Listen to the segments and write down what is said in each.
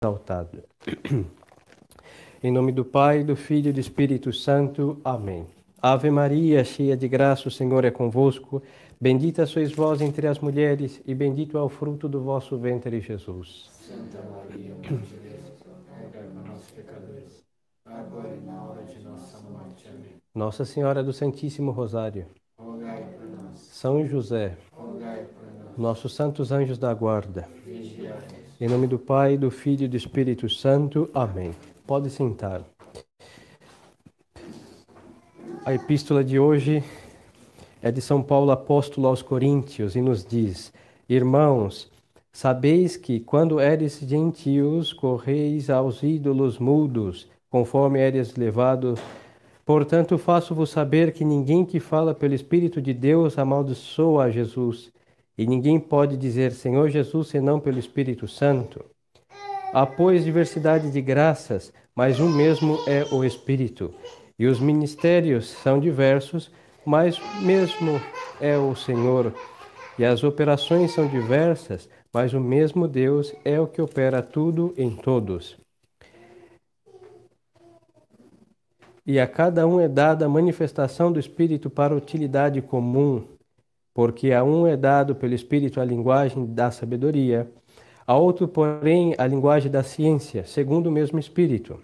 exaltado. Em nome do Pai, do Filho e do Espírito Santo. Amém. Ave Maria, cheia de graça, o Senhor é convosco. Bendita sois vós entre as mulheres, e bendito é o fruto do vosso ventre, Jesus. Santa Maria, Mãe de Deus, rogai por nós, pecadores, agora e na hora de nossa morte. Amém. Nossa Senhora do Santíssimo Rosário, Rogai por nós. São José, Rogai por nós. nossos santos anjos da guarda. Vigiai-nos. Em nome do Pai, do Filho e do Espírito Santo. Amém. Pode sentar. A epístola de hoje é de São Paulo apóstolo aos Coríntios e nos diz: Irmãos, sabeis que quando eres gentios, correis aos ídolos mudos, conforme eres levados. Portanto, faço-vos saber que ninguém que fala pelo Espírito de Deus amaldiçoa a Jesus, e ninguém pode dizer Senhor Jesus senão pelo Espírito Santo. Há, pois, diversidade de graças, mas um mesmo é o Espírito. E os ministérios são diversos, mas o mesmo é o Senhor. E as operações são diversas, mas o mesmo Deus é o que opera tudo em todos. E a cada um é dada a manifestação do Espírito para utilidade comum, porque a um é dado pelo Espírito a linguagem da sabedoria, a outro, porém, a linguagem da ciência, segundo o mesmo Espírito.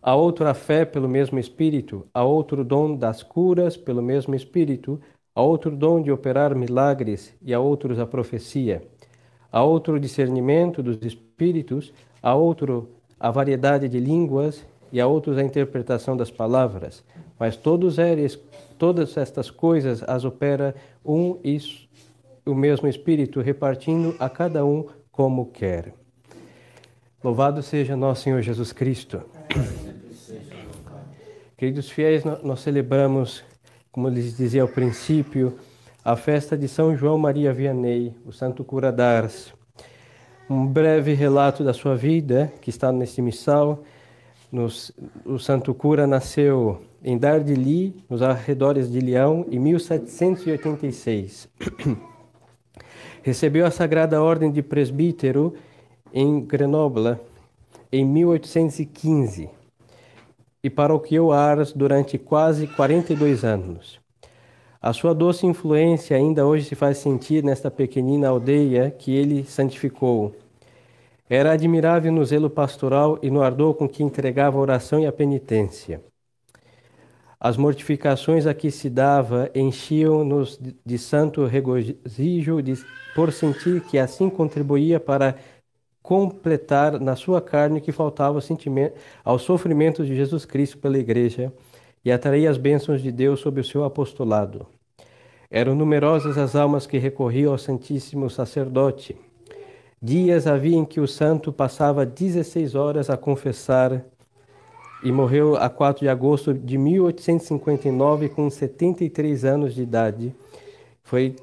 A outro a fé pelo mesmo Espírito, a outro o dom das curas pelo mesmo Espírito, a outro o dom de operar milagres e a outros a profecia, a outro o discernimento dos Espíritos, a outro a variedade de línguas e a outros a interpretação das palavras. Mas todas estas coisas as opera um e o mesmo Espírito, repartindo a cada um como quer. Louvado seja nosso Senhor Jesus Cristo. Queridos fiéis, nós celebramos, como lhes dizia ao princípio, a festa de São João Maria Vianney, o santo cura d'Ars. Um breve relato da sua vida, que está neste missal. O santo cura nasceu em Dardilly, nos arredores de Lyon, em 1786. Recebeu a Sagrada Ordem de Presbítero em Grenoble, em 1815, e paroquiou Ars durante quase 42 anos. A sua doce influência ainda hoje se faz sentir nesta pequenina aldeia que ele santificou. Era admirável no zelo pastoral e no ardor com que entregava a oração e a penitência. As mortificações a que se dava enchiam-nos de santo regozijo por sentir que assim contribuía para completar na sua carne o que faltava aos sofrimentos de Jesus Cristo pela Igreja e atraía as bênçãos de Deus sobre o seu apostolado. Eram numerosas as almas que recorriam ao Santíssimo Sacerdote. Dias havia em que o santo passava 16 horas a confessar e morreu a 4 de agosto de 1859 com 73 anos de idade. Foi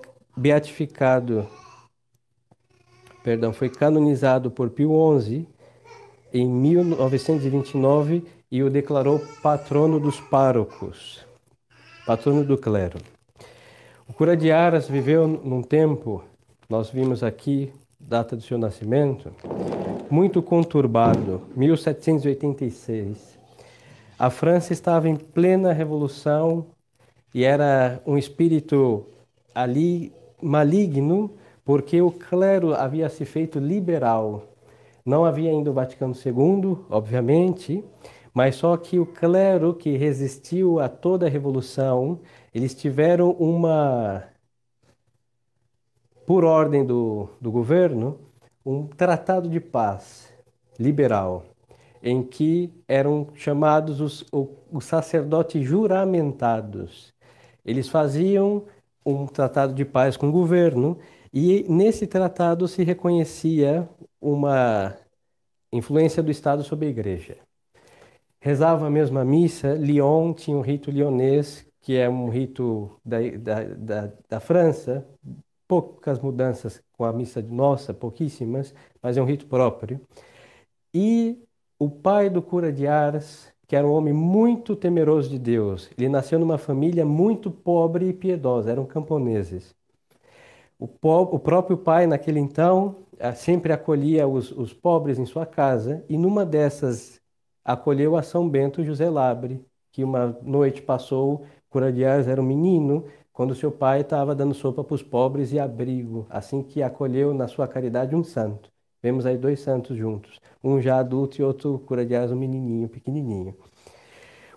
canonizado por Pio XI em 1929 e o declarou patrono dos párocos, patrono do clero. O cura de Ars viveu num tempo, nós vimos aqui, data do seu nascimento, muito conturbado, 1786. A França estava em plena revolução e era um espírito ali maligno, porque o clero havia se feito liberal. Não havia ainda o Vaticano II, obviamente, mas só que o clero que resistiu a toda a revolução, eles tiveram por ordem do governo, um tratado de paz liberal, em que eram chamados os sacerdotes juramentados. Eles faziam um tratado de paz com o governo e nesse tratado se reconhecia uma influência do Estado sobre a Igreja. Rezavam a mesma missa. Lyon tinha um rito lionês, que é um rito da França, poucas mudanças com a missa nossa, pouquíssimas, mas é um rito próprio. E o pai do cura de Ars, que era um homem muito temeroso de Deus, ele nasceu numa família muito pobre e piedosa, eram camponeses. O próprio pai, naquele então, sempre acolhia os pobres em sua casa, e numa dessas acolheu a São Bento José Labre, que uma noite passou, Cura de Ars era um menino, quando seu pai estava dando sopa para os pobres e abrigo, assim que acolheu na sua caridade um santo. Vemos aí dois santos juntos, um já adulto e outro Cura de Ars, um menininho, pequenininho.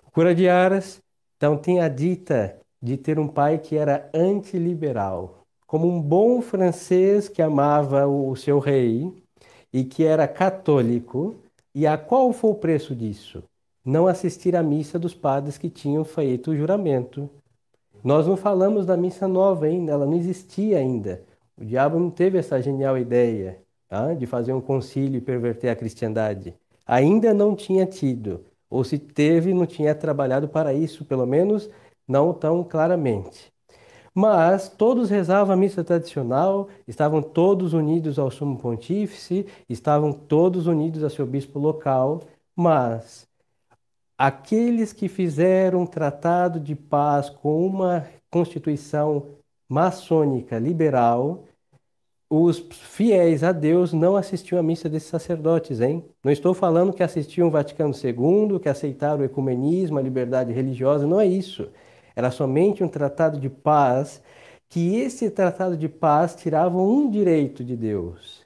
O Cura de Ars, então, tem a dita de ter um pai que era antiliberal, como um bom francês que amava o seu rei e que era católico. E a qual foi o preço disso? Não assistir à missa dos padres que tinham feito o juramento. Nós não falamos da missa nova ainda, ela não existia ainda. O diabo não teve essa genial ideia, tá, de fazer um concílio e perverter a cristandade. Ainda não tinha tido, ou se teve, não tinha trabalhado para isso, pelo menos não tão claramente. Mas todos rezavam a missa tradicional, estavam todos unidos ao sumo pontífice, estavam todos unidos a seu bispo local, mas aqueles que fizeram um tratado de paz com uma constituição maçônica liberal, os fiéis a Deus não assistiam à missa desses sacerdotes, hein? Não estou falando que assistiam o Vaticano II, que aceitaram o ecumenismo, a liberdade religiosa, não é isso. Era somente um tratado de paz, que esse tratado de paz tirava um direito de Deus,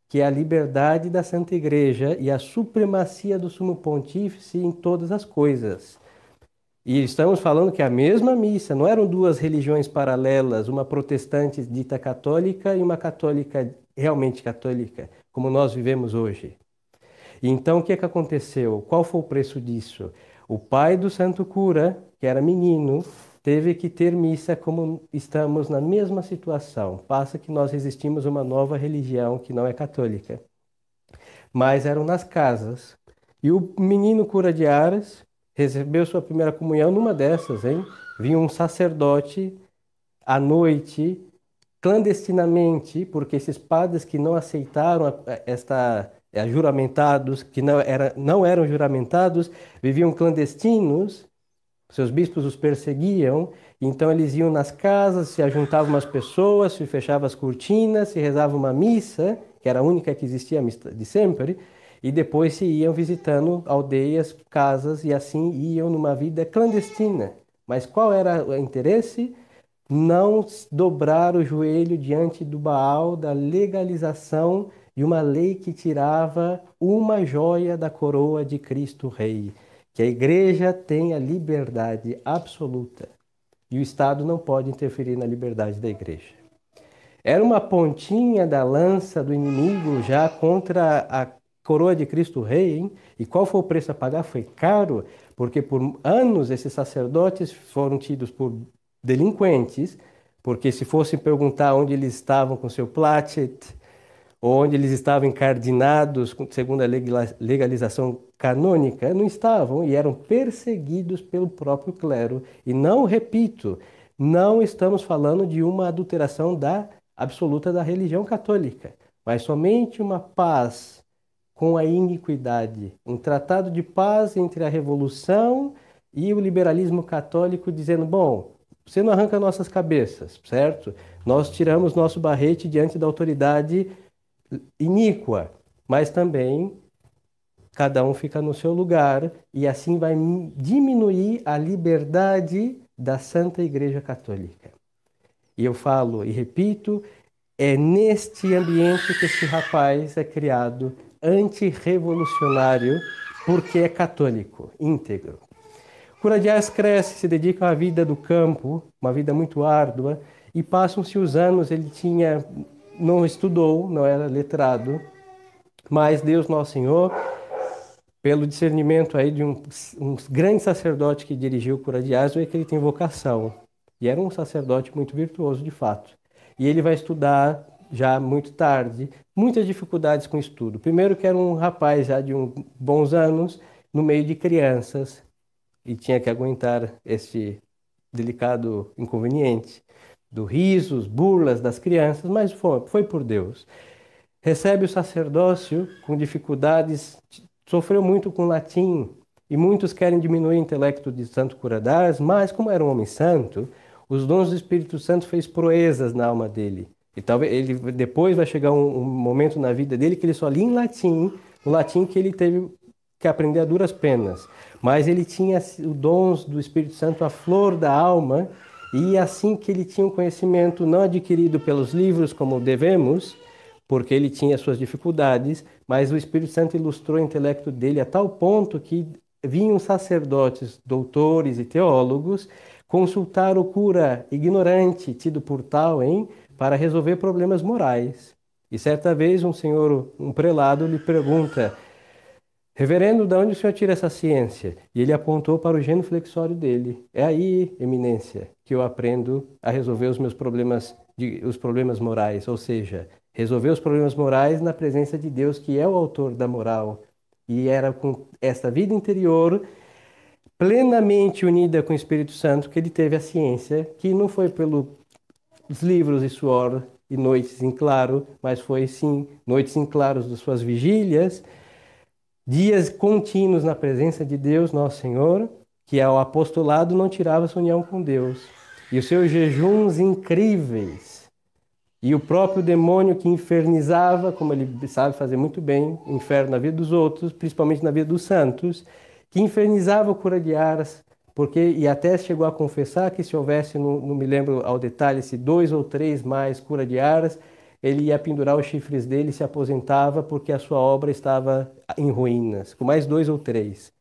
que é a liberdade da Santa Igreja e a supremacia do Sumo Pontífice em todas as coisas. E estamos falando que a mesma missa, não eram duas religiões paralelas, uma protestante dita católica e uma católica realmente católica, como nós vivemos hoje. E então o que aconteceu? Qual foi o preço disso? O pai do santo cura, que era menino, teve que ter missa como estamos na mesma situação. Passa que nós resistimos a uma nova religião que não é católica. Mas eram nas casas. E o menino Cura de Ars recebeu sua primeira comunhão numa dessas, hein? Vinha um sacerdote à noite, clandestinamente, porque esses padres que não aceitaram juramentados, que não eram juramentados, viviam clandestinos, seus bispos os perseguiam, então eles iam nas casas, se ajuntavam umas pessoas, se fechavam as cortinas, se rezava uma missa, que era a única que existia, a missa de sempre, e depois se iam visitando aldeias, casas, e assim iam numa vida clandestina. Mas qual era o interesse? Não dobrar o joelho diante do Baal da legalização de uma lei que tirava uma joia da coroa de Cristo Rei, que a igreja tem a liberdade absoluta e o Estado não pode interferir na liberdade da igreja. Era uma pontinha da lança do inimigo já contra a coroa de Cristo Rei, hein? E qual foi o preço a pagar? Foi caro, porque por anos esses sacerdotes foram tidos por delinquentes, porque se fossem perguntar onde eles estavam com seu placet, ou onde eles estavam encardinados segundo a legalização canônica, não estavam e eram perseguidos pelo próprio clero. E não, repito, não estamos falando de uma adulteração absoluta da religião católica, mas somente uma paz com a iniquidade, um tratado de paz entre a revolução e o liberalismo católico, dizendo, bom, você não arranca nossas cabeças, certo? Nós tiramos nosso barrete diante da autoridade iníqua, mas também cada um fica no seu lugar e assim vai diminuir a liberdade da Santa Igreja Católica. E eu falo e repito, é neste ambiente que esse rapaz é criado, antirrevolucionário, porque é católico, íntegro. Cura de Ars cresce, se dedica à vida do campo, uma vida muito árdua, e passam-se os anos, ele não estudou, não era letrado, mas Deus Nosso Senhor, pelo discernimento aí de um grande sacerdote que dirigiu Cura de Ars, vê que ele tem vocação. E era um sacerdote muito virtuoso, de fato. E ele vai estudar já muito tarde, muitas dificuldades com o estudo. Primeiro que era um rapaz já de bons anos, no meio de crianças, e tinha que aguentar esse delicado inconveniente do risos, burlas das crianças, mas foi por Deus. Recebe o sacerdócio com dificuldades, sofreu muito com latim, e muitos querem diminuir o intelecto de Santo Cura de Ars, mas como era um homem santo, os dons do Espírito Santo fez proezas na alma dele. E talvez ele depois vai chegar um momento na vida dele que ele só lia em latim, o latim que ele teve que aprender a duras penas. Mas ele tinha os dons do Espírito Santo à flor da alma, e assim que ele tinha um conhecimento não adquirido pelos livros como devemos, porque ele tinha suas dificuldades, mas o Espírito Santo ilustrou o intelecto dele a tal ponto que vinham sacerdotes, doutores e teólogos consultar o cura ignorante, tido por tal, para resolver problemas morais. E certa vez um prelado lhe pergunta: reverendo, de onde o senhor tira essa ciência? E ele apontou para o genuflexório dele. É aí, eminência, que eu aprendo a resolver os meus problemas, os problemas morais, ou seja, resolver os problemas morais na presença de Deus, que é o autor da moral. E era com esta vida interior plenamente unida com o Espírito Santo que ele teve a ciência, que não foi pelos livros e suor e noites em claro, mas foi sim noites em claros das suas vigílias, dias contínuos na presença de Deus, nosso Senhor, que ao apostolado não tirava sua união com Deus. E os seus jejuns incríveis. E o próprio demônio que infernizava, como ele sabe fazer muito bem, inferno na vida dos outros, principalmente na vida dos santos, que infernizava o cura de Ars, e até chegou a confessar que se houvesse, não me lembro ao detalhe, se 2 ou 3 mais cura de Ars, ele ia pendurar os chifres dele e se aposentava porque a sua obra estava em ruínas, com mais 2 ou 3.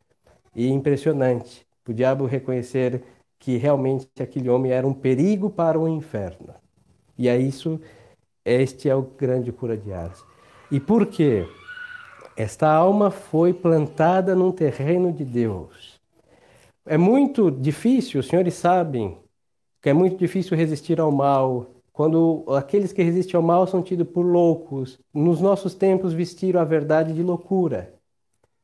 E impressionante, o diabo reconhecer que realmente aquele homem era um perigo para o inferno. E é isso, este é o grande cura de Ars. E por quê? Esta alma foi plantada num terreno de Deus. É muito difícil, os senhores sabem, que é muito difícil resistir ao mal, quando aqueles que resistem ao mal são tidos por loucos. Nos nossos tempos vestiram a verdade de loucura.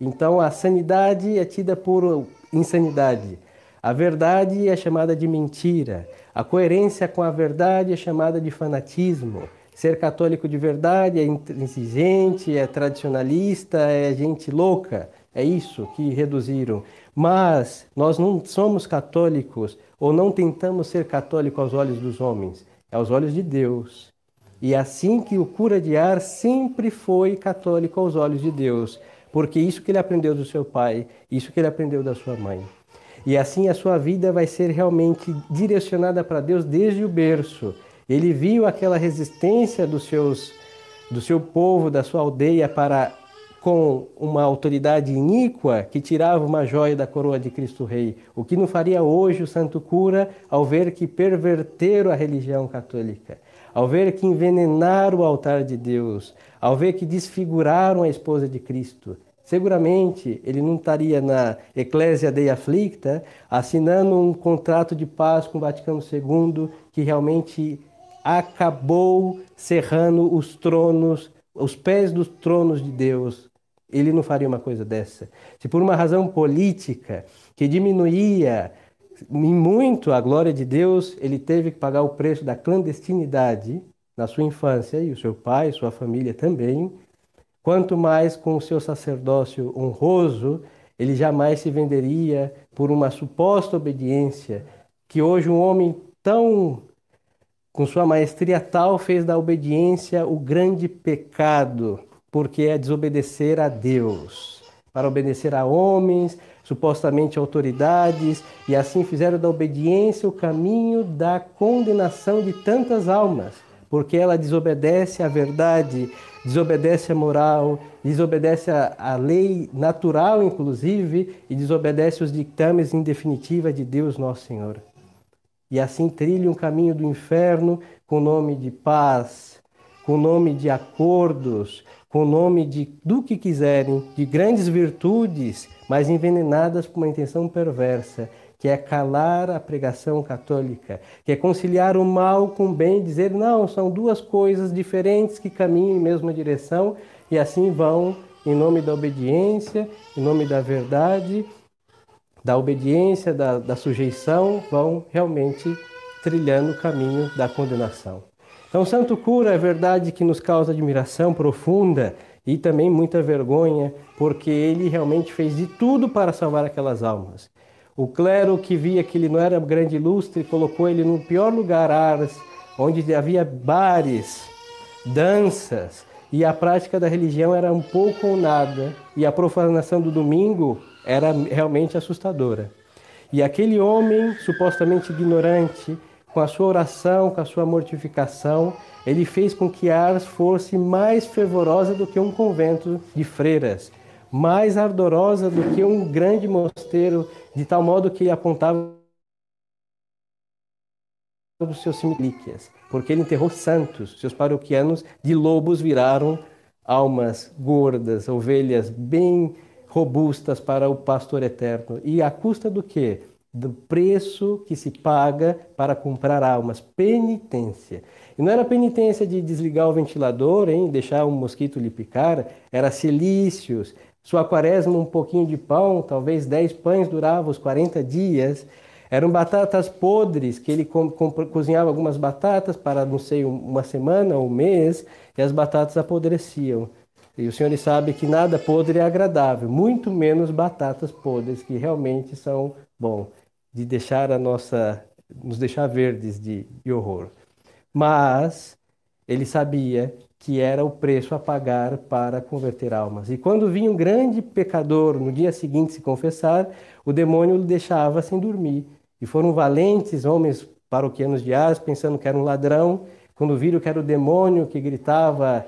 Então a sanidade é tida por insanidade. A verdade é chamada de mentira. A coerência com a verdade é chamada de fanatismo. Ser católico de verdade é intransigente, é tradicionalista, é gente louca. É isso que reduziram. Mas nós não somos católicos, ou não tentamos ser católicos aos olhos dos homens, é aos olhos de Deus. E assim que o cura de Ars sempre foi católico aos olhos de Deus, porque isso que ele aprendeu do seu pai, isso que ele aprendeu da sua mãe. E assim a sua vida vai ser realmente direcionada para Deus desde o berço. Ele viu aquela resistência do seu povo, da sua aldeia, com uma autoridade iníqua que tirava uma joia da coroa de Cristo Rei. O que não faria hoje o santo cura ao ver que perverteram a religião católica, ao ver que envenenaram o altar de Deus, ao ver que desfiguraram a esposa de Cristo. Seguramente ele não estaria na Ecclesia Dei Afflicta assinando um contrato de paz com o Vaticano II que realmente acabou cerrando os tronos, os pés dos tronos de Deus. Ele não faria uma coisa dessa. Se por uma razão política que diminuía em muito a glória de Deus, ele teve que pagar o preço da clandestinidade na sua infância, e o seu pai, sua família também, quanto mais com o seu sacerdócio honroso, ele jamais se venderia por uma suposta obediência, que hoje um homem tão, com sua maestria tal, fez da obediência o grande pecado, porque é desobedecer a Deus, para obedecer a homens, supostamente autoridades, e assim fizeram da obediência o caminho da condenação de tantas almas, porque ela desobedece à verdade, desobedece à moral, desobedece à lei natural, inclusive, e desobedece os ditames em definitiva de Deus Nosso Senhor. E assim trilha um caminho do inferno com o nome de paz, com o nome de acordos, com o nome do que quiserem, de grandes virtudes, mas envenenadas por uma intenção perversa, que é calar a pregação católica, que é conciliar o mal com o bem, dizer, não, são duas coisas diferentes que caminham em mesma direção, e assim vão, em nome da obediência, em nome da verdade, da obediência, da sujeição, vão realmente trilhando o caminho da condenação. Então, o santo cura é verdade que nos causa admiração profunda e também muita vergonha, porque ele realmente fez de tudo para salvar aquelas almas. O clero que via que ele não era grande ilustre colocou ele no pior lugar, Ars, onde havia bares, danças, e a prática da religião era um pouco ou nada, e a profanação do domingo era realmente assustadora. E aquele homem, supostamente ignorante, com a sua oração, com a sua mortificação, ele fez com que Ars fosse mais fervorosa do que um convento de freiras, mais ardorosa do que um grande mosteiro, de tal modo que ele apontava os seus relíquias, porque ele enterrou santos. Seus paroquianos de lobos viraram almas gordas, ovelhas bem robustas para o pastor eterno. E à custa do quê? Do preço que se paga para comprar almas. Penitência. E não era penitência de desligar o ventilador, deixar um mosquito lhe picar, era cilícios. Sua quaresma, um pouquinho de pão, talvez 10 pães duravam os 40 dias. Eram batatas podres, que ele cozinhava algumas batatas para, não sei, uma semana ou um mês, e as batatas apodreciam. E os senhores sabem que nada podre é agradável, muito menos batatas podres, que realmente são, de deixar nos deixar verdes de horror. Mas ele sabia que era o preço a pagar para converter almas. E quando vinha um grande pecador no dia seguinte se confessar, o demônio o deixava sem dormir. E foram valentes homens paroquianos de Ars, pensando que era um ladrão, quando viram que era o demônio que gritava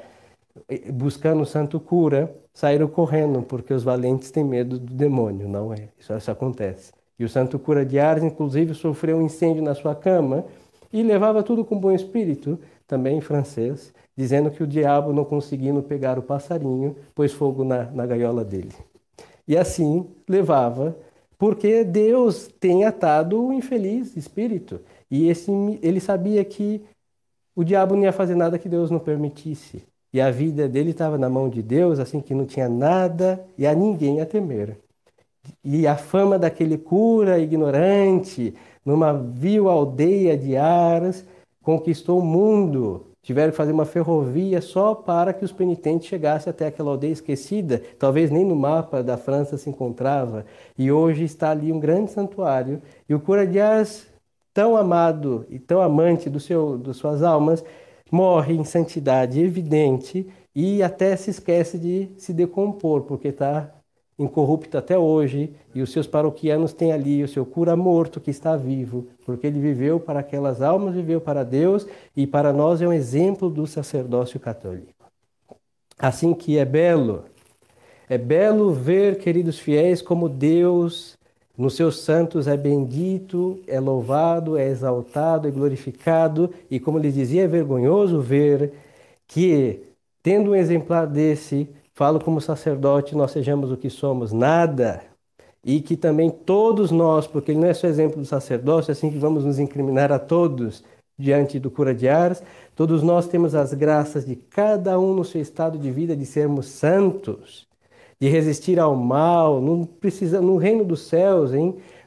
buscando o santo cura, saíram correndo, porque os valentes têm medo do demônio, não é? Isso acontece. E o santo cura de Ars, inclusive, sofreu um incêndio na sua cama e levava tudo com bom espírito, também em francês, dizendo que o diabo não conseguindo pegar o passarinho, pôs fogo na gaiola dele. E assim levava, porque Deus tem atado o infeliz espírito. E ele sabia que o diabo não ia fazer nada que Deus não permitisse. E a vida dele estava na mão de Deus, assim que não tinha nada e a ninguém a temer. E a fama daquele cura ignorante, numa vil aldeia de Ars, conquistou o mundo. Tiveram que fazer uma ferrovia só para que os penitentes chegassem até aquela aldeia esquecida, talvez nem no mapa da França se encontrava. E hoje está ali um grande santuário. E o cura de Ars, tão amado e tão amante das suas almas, morre em santidade evidente e até se esquece de se decompor, porque está incorrupto até hoje, e os seus paroquianos têm ali o seu cura morto que está vivo, porque ele viveu para aquelas almas, viveu para Deus, e para nós é um exemplo do sacerdócio católico. Assim que é belo ver, queridos fiéis, como Deus nos seus santos é bendito, é louvado, é exaltado, é glorificado, e como lhes dizia, é vergonhoso ver que, tendo um exemplar desse, falo como sacerdote, nós sejamos o que somos, nada, e que também todos nós, porque ele não é só exemplo do sacerdócio, assim que vamos nos incriminar a todos diante do cura de Ars, todos nós temos as graças de cada um no seu estado de vida de sermos santos, de resistir ao mal, não precisa, no reino dos céus,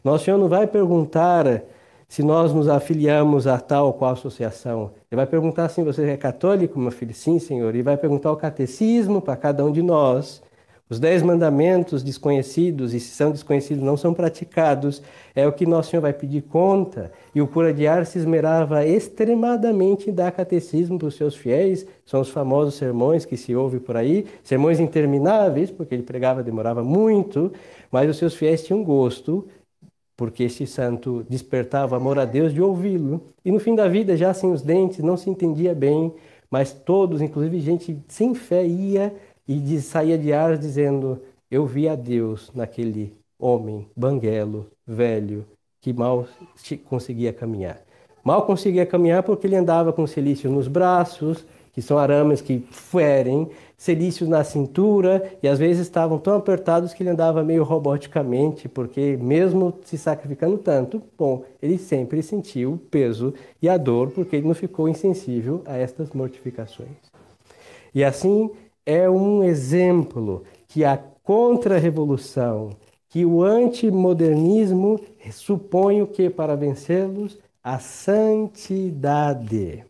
Nosso Senhor não vai perguntar se nós nos afiliamos a tal ou qual associação. Ele vai perguntar assim, você é católico, meu filho? Sim, Senhor. E vai perguntar o catecismo para cada um de nós. Os 10 mandamentos desconhecidos, e se são desconhecidos não são praticados, é o que Nosso Senhor vai pedir conta. E o cura de Ars se esmerava extremadamente em dar catecismo para os seus fiéis. São os famosos sermões que se ouve por aí, sermões intermináveis, porque ele pregava, demorava muito, mas os seus fiéis tinham gosto, porque este santo despertava amor a Deus de ouvi-lo. E no fim da vida, já sem os dentes, não se entendia bem, mas todos, inclusive gente sem fé, ia e saía de Ars dizendo, eu vi a Deus naquele homem banguelo, velho, que mal conseguia caminhar. Mal conseguia caminhar porque ele andava com cilícios nos braços, que são arames que ferem, cilícios na cintura, e às vezes estavam tão apertados que ele andava meio roboticamente, porque mesmo se sacrificando tanto, ele sempre sentiu o peso e a dor, porque ele não ficou insensível a estas mortificações. E assim é um exemplo que a contra-revolução, que o antimodernismo supõe o que para vencê-los? A santidade.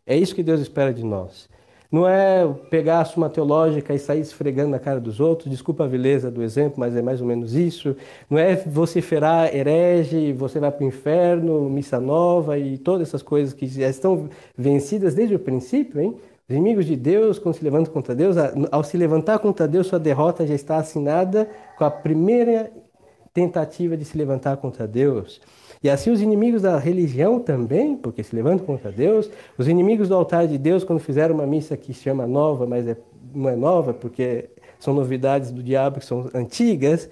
É isso que Deus espera de nós. Não é pegar a Suma Teológica e sair esfregando na cara dos outros. Desculpa a vileza do exemplo, mas é mais ou menos isso. Não é vociferar herege, você vai para o inferno, missa nova e todas essas coisas que já estão vencidas desde o princípio, hein? Os inimigos de Deus, quando se levantam contra Deus, ao se levantar contra Deus, sua derrota já está assinada com a primeira tentativa de se levantar contra Deus. E assim os inimigos da religião também, porque se levantam contra Deus, os inimigos do altar de Deus, quando fizeram uma missa que se chama nova, mas não é nova, porque são novidades do diabo que são antigas,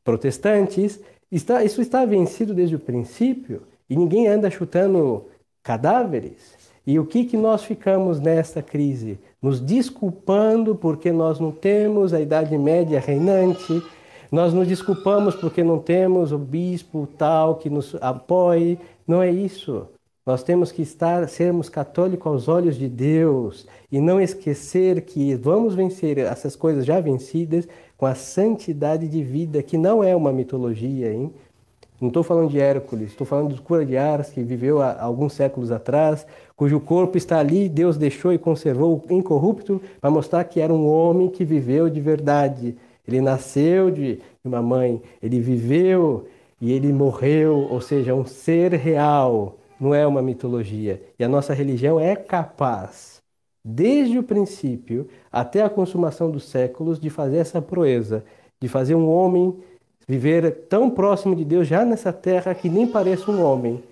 protestantes, isso está vencido desde o princípio, e ninguém anda chutando cadáveres. E o que nós ficamos nesta crise? Nos desculpando porque nós não temos a Idade Média reinante, nós nos desculpamos porque não temos o bispo tal que nos apoie. Não é isso. Nós temos que sermos católicos aos olhos de Deus e não esquecer que vamos vencer essas coisas já vencidas com a santidade de vida, que não é uma mitologia, hein? Não estou falando de Hércules, estou falando do cura de Ars, que viveu há alguns séculos atrás, cujo corpo está ali, Deus deixou e conservou incorrupto para mostrar que era um homem que viveu de verdade. Ele nasceu de uma mãe, ele viveu e ele morreu, ou seja, um ser real, não é uma mitologia. E a nossa religião é capaz, desde o princípio até a consumação dos séculos, de fazer essa proeza, de fazer um homem viver tão próximo de Deus já nessa terra que nem pareça um homem.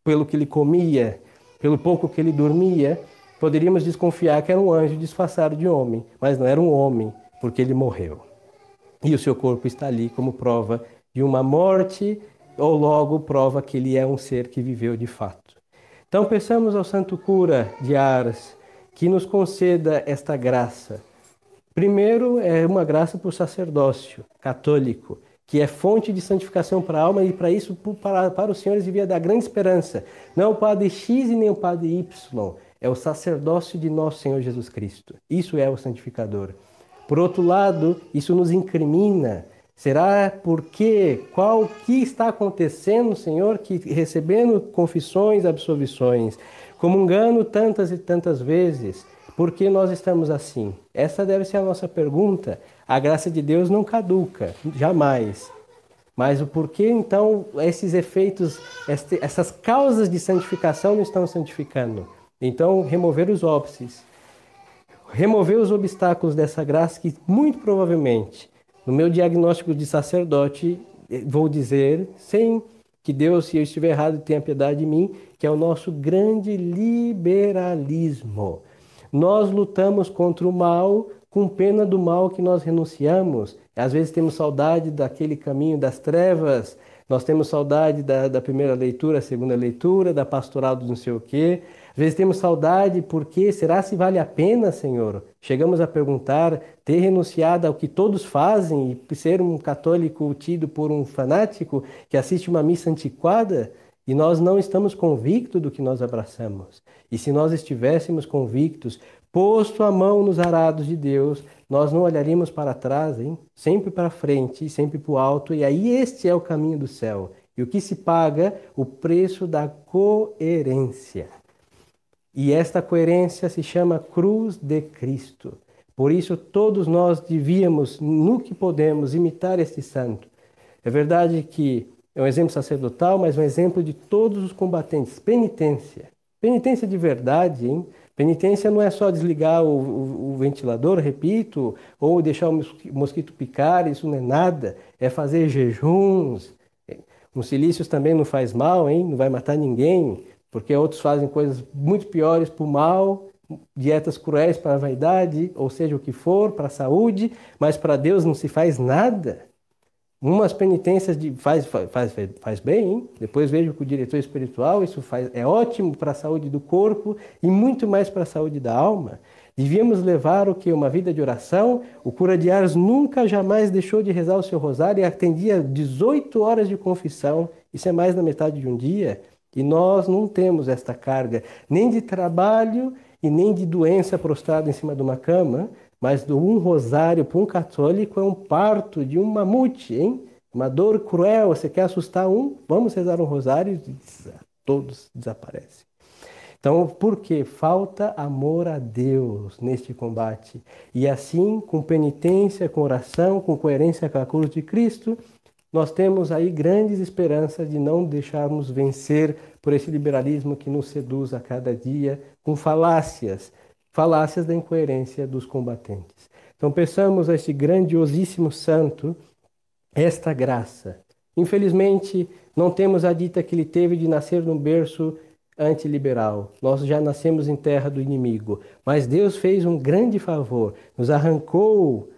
Pelo que ele comia, pelo pouco que ele dormia, poderíamos desconfiar que era um anjo disfarçado de homem, mas não era um homem, porque ele morreu. E o seu corpo está ali como prova de uma morte, ou logo prova que ele é um ser que viveu de fato. Então peçamos ao Santo Cura de Ars que nos conceda esta graça. Primeiro, é uma graça para o sacerdócio católico, que é fonte de santificação para a alma, e para isso, para os senhores, devia dar grande esperança. Não é o padre X e nem o padre Y, é o sacerdócio de nosso Senhor Jesus Cristo. Isso é o santificador. Por outro lado, isso nos incrimina. Será porque o que está acontecendo, Senhor, que recebendo confissões, absolvições, comungando tantas e tantas vezes, por que nós estamos assim? Essa deve ser a nossa pergunta. A graça de Deus não caduca, jamais. Mas o porquê, então, esses efeitos, essas causas de santificação não estão santificando? Então, remover os óbices, remover os obstáculos dessa graça que, muito provavelmente, no meu diagnóstico de sacerdote, vou dizer, sem que Deus, se eu estiver errado, tenha piedade de mim, que é o nosso grande liberalismo. Nós lutamos contra o mal com pena do mal que nós renunciamos. Às vezes temos saudade daquele caminho das trevas, nós temos saudade da primeira leitura, a segunda leitura, da pastoral do não sei o quê. Às vezes temos saudade porque, será se vale a pena, Senhor? Chegamos a perguntar, ter renunciado ao que todos fazem e ser um católico tido por um fanático que assiste uma missa antiquada? E nós não estamos convictos do que nós abraçamos. E se nós estivéssemos convictos, posto a mão nos arados de Deus, nós não olharíamos para trás, hein? Sempre para frente, sempre para o alto. E aí este é o caminho do céu. E o que se paga? O preço da coerência. E esta coerência se chama cruz de Cristo. Por isso todos nós devíamos, no que podemos, imitar este santo. É verdade que é um exemplo sacerdotal, mas um exemplo de todos os combatentes. Penitência. Penitência de verdade, hein? Penitência não é só desligar o ventilador, repito, ou deixar o mosquito picar, isso não é nada. É fazer jejuns. Os silícios também não faz mal, hein? Não vai matar ninguém, porque outros fazem coisas muito piores para o mal, dietas cruéis para a vaidade, ou seja, o que for, para a saúde, mas para Deus não se faz nada. Umas penitências faz bem, hein? Depois vejo com o diretor espiritual, isso é ótimo para a saúde do corpo e muito mais para a saúde da alma. Devíamos levar o que? Uma vida de oração. O cura de Ars nunca, jamais deixou de rezar o seu rosário e atendia 18 horas de confissão. Isso é mais da metade de um dia. E nós não temos esta carga, nem de trabalho e nem de doença prostrada em cima de uma cama, mas um rosário para um católico é um parto de um mamute, hein? Uma dor cruel, você quer assustar um? Vamos rezar um rosário e todos desaparecem. Então, por quê? Falta amor a Deus neste combate. E assim, com penitência, com oração, com coerência com a cruz de Cristo, nós temos aí grandes esperanças de não deixarmos vencer por esse liberalismo que nos seduz a cada dia com falácias da incoerência dos combatentes. Então, peçamos a este grandiosíssimo santo esta graça. Infelizmente, não temos a dita que ele teve de nascer num berço antiliberal. Nós já nascemos em terra do inimigo. Mas Deus fez um grande favor. Nos arrancou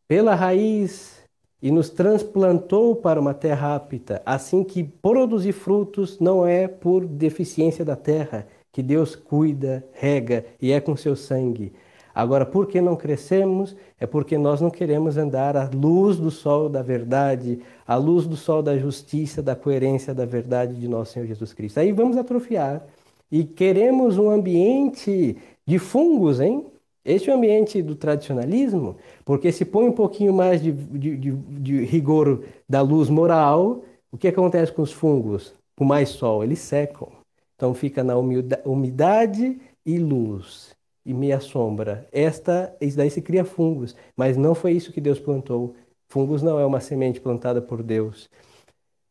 pela raiz e nos transplantou para uma terra apta. Assim que produzir frutos não é por deficiência da terra, que Deus cuida, rega e é com seu sangue. Agora, por que não crescemos? É porque nós não queremos andar à luz do sol da verdade, à luz do sol da justiça, da coerência da verdade de nosso Senhor Jesus Cristo. Aí vamos atrofiar e queremos um ambiente de fungos, hein? Este é o ambiente do tradicionalismo, porque se põe um pouquinho mais de rigor da luz moral, o que acontece com os fungos? Com mais sol, eles secam. Então fica na umidade e luz e meia sombra. Isso daí se cria fungos, mas não foi isso que Deus plantou. Fungos não é uma semente plantada por Deus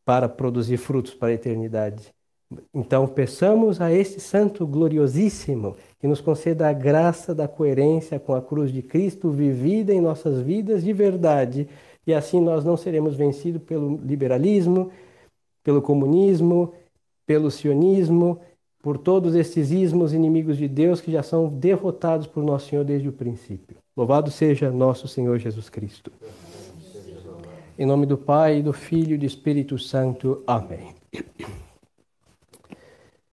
para produzir frutos para a eternidade. Então peçamos a este santo gloriosíssimo que nos conceda a graça da coerência com a cruz de Cristo vivida em nossas vidas de verdade, e assim nós não seremos vencidos pelo liberalismo, pelo comunismo, pelo sionismo, por todos esses ismos inimigos de Deus que já são derrotados por nosso Senhor desde o princípio. Louvado seja nosso Senhor Jesus Cristo. Em nome do Pai, do Filho e do Espírito Santo. Amém.